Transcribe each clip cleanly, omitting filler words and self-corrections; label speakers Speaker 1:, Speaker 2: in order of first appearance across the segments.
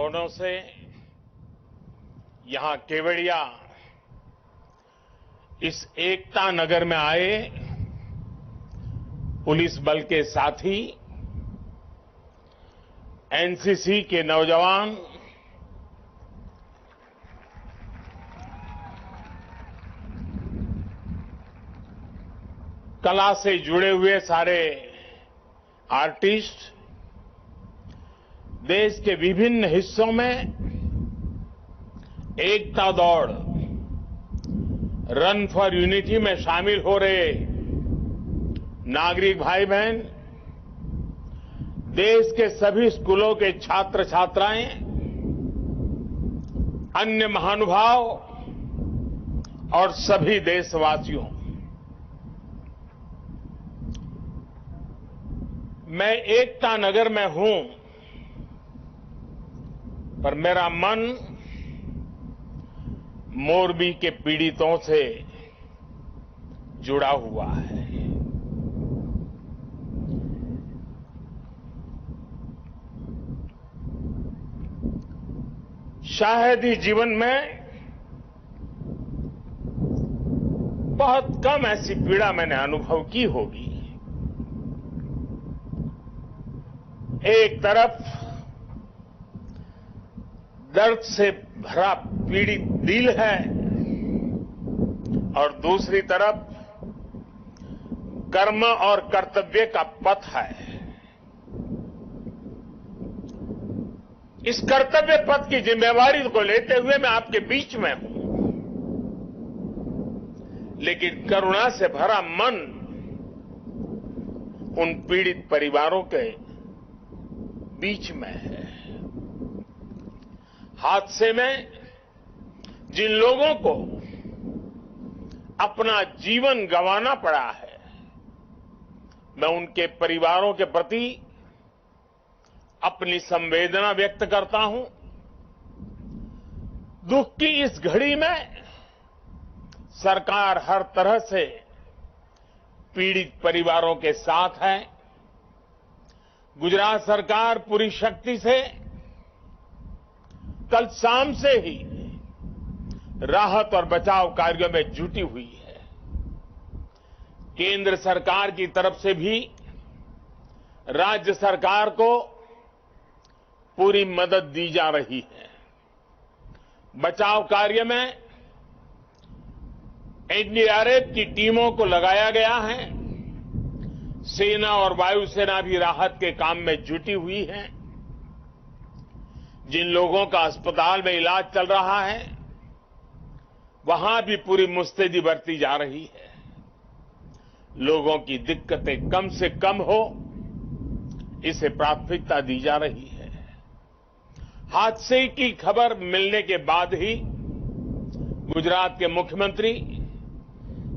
Speaker 1: दिनों से यहां केवड़िया इस एकता नगर में आए पुलिस बल के साथी, एनसीसी के नौजवान, कला से जुड़े हुए सारे आर्टिस्ट, देश के विभिन्न हिस्सों में एकता दौड़, रन फॉर यूनिटी में शामिल हो रहे नागरिक भाई बहन, देश के सभी स्कूलों के छात्र छात्राएं, अन्य महानुभाव और सभी देशवासियों, मैं एकता नगर में हूं, पर मेरा मन मोरबी के पीड़ितों से जुड़ा हुआ है। शायद ही जीवन में बहुत कम ऐसी पीड़ा मैंने अनुभव की होगी। एक तरफ दर्द से भरा पीड़ित दिल है और दूसरी तरफ कर्म और कर्तव्य का पथ है। इस कर्तव्य पथ की जिम्मेवारी को लेते हुए मैं आपके बीच में हूं, लेकिन करुणा से भरा मन उन पीड़ित परिवारों के बीच में है। हादसे में जिन लोगों को अपना जीवन गंवाना पड़ा है, मैं उनके परिवारों के प्रति अपनी संवेदना व्यक्त करता हूं। दुख की इस घड़ी में सरकार हर तरह से पीड़ित परिवारों के साथ है। गुजरात सरकार पूरी शक्ति से कल शाम से ही राहत और बचाव कार्यों में जुटी हुई है। केंद्र सरकार की तरफ से भी राज्य सरकार को पूरी मदद दी जा रही है। बचाव कार्य में एनडीआरएफ की टीमों को लगाया गया है। सेना और वायुसेना भी राहत के काम में जुटी हुई है। जिन लोगों का अस्पताल में इलाज चल रहा है, वहां भी पूरी मुस्तैदी बरती जा रही है। लोगों की दिक्कतें कम से कम हो, इसे प्राथमिकता दी जा रही है। हादसे की खबर मिलने के बाद ही गुजरात के मुख्यमंत्री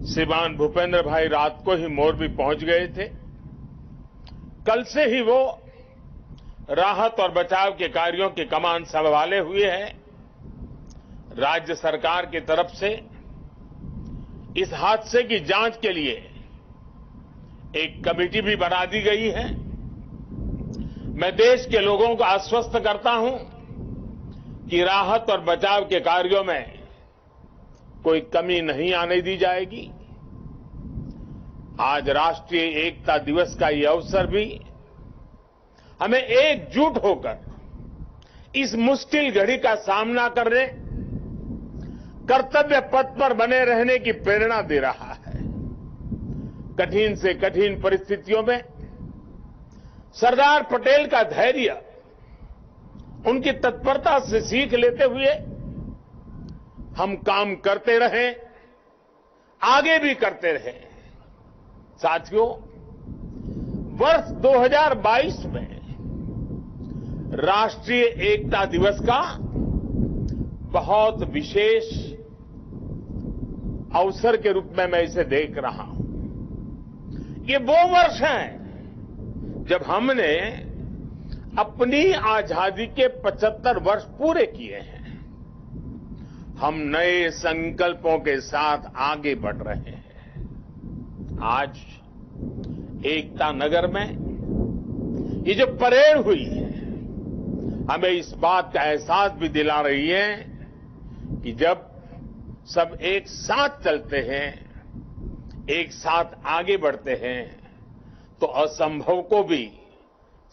Speaker 1: श्रीमान भूपेंद्र भाई रात को ही मोरबी पहुंच गए थे। कल से ही वो राहत और बचाव के कार्यों की कमान संभाले हुए हैं। राज्य सरकार की तरफ से इस हादसे की जांच के लिए एक कमेटी भी बना दी गई है। मैं देश के लोगों को आश्वस्त करता हूं कि राहत और बचाव के कार्यों में कोई कमी नहीं आने दी जाएगी। आज राष्ट्रीय एकता दिवस का ये अवसर भी हमें एकजुट होकर इस मुश्किल घड़ी का सामना करने, कर्तव्य पथ पर बने रहने की प्रेरणा दे रहा है। कठिन से कठिन परिस्थितियों में सरदार पटेल का धैर्य, उनकी तत्परता से सीख लेते हुए हम काम करते रहे, आगे भी करते रहे। साथियों, वर्ष 2022 में राष्ट्रीय एकता दिवस का बहुत विशेष अवसर के रूप में मैं इसे देख रहा हूं। ये वो वर्ष है जब हमने अपनी आजादी के 75 वर्ष पूरे किए हैं। हम नए संकल्पों के साथ आगे बढ़ रहे हैं। आज एकता नगर में ये जो परेड हुई है, हमें इस बात का एहसास भी दिला रही है कि जब सब एक साथ चलते हैं, एक साथ आगे बढ़ते हैं, तो असंभव को भी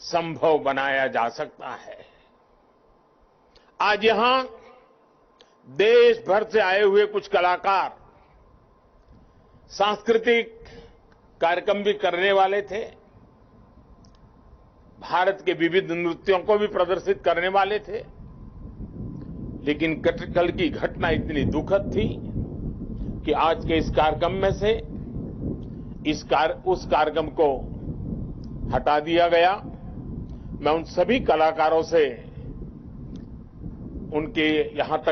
Speaker 1: संभव बनाया जा सकता है। आज यहां देश भर से आए हुए कुछ कलाकार सांस्कृतिक कार्यक्रम भी करने वाले थे, भारत के विविध नृत्यों को भी प्रदर्शित करने वाले थे, लेकिन कल की घटना इतनी दुखद थी कि आज के इस कार्यक्रम में से उस कार्यक्रम को हटा दिया गया। मैं उन सभी कलाकारों से उनके यहां तक